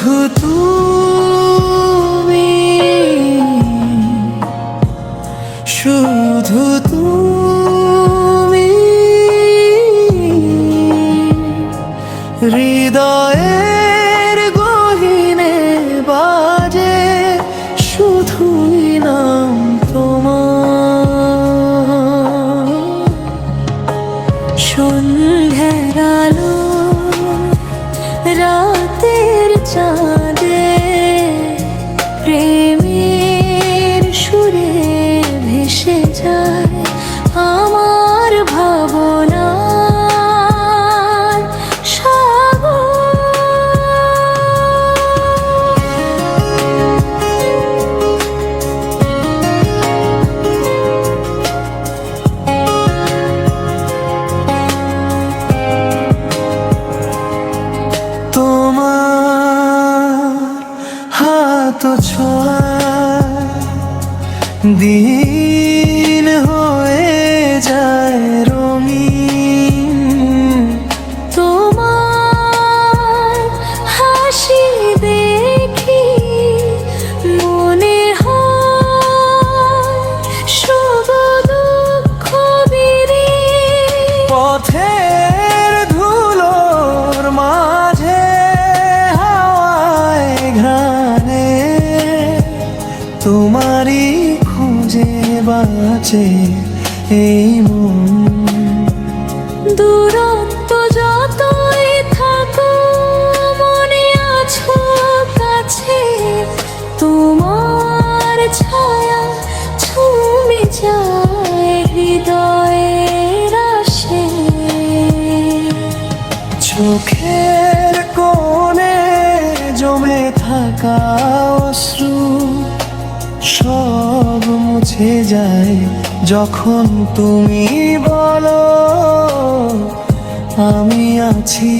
শুধু তুমি, শুধু তুমি হৃদয়ের গহীনে বাজে শুধুই নাম তোমার। সন্ধ্যার আলো রাতের চাঁদে প্রেমের সুরে ভেসে যায় আমার ভাবনার সাগর। তোমার হাত ছোঁয়ায় দিন হয়ে যায় রঙিন, তোমার হাসি দেখি মনে হয় শুভ দুঃখ বিলীন। পথের ধুলোর মাঝে হাওয়ায় ঘ্রাণে তোমারই খুঁজে বাঁচে এই মন। দূরত্ব যতই থাকো মনে আছো কাছে, তোমার ছায়া ছুঁয়ে যায় হৃদয়ের আশে। চোখের কোণে জমে থাকা অশ্রু সব মুছে যায় যখন তুমি বলো আমি আছি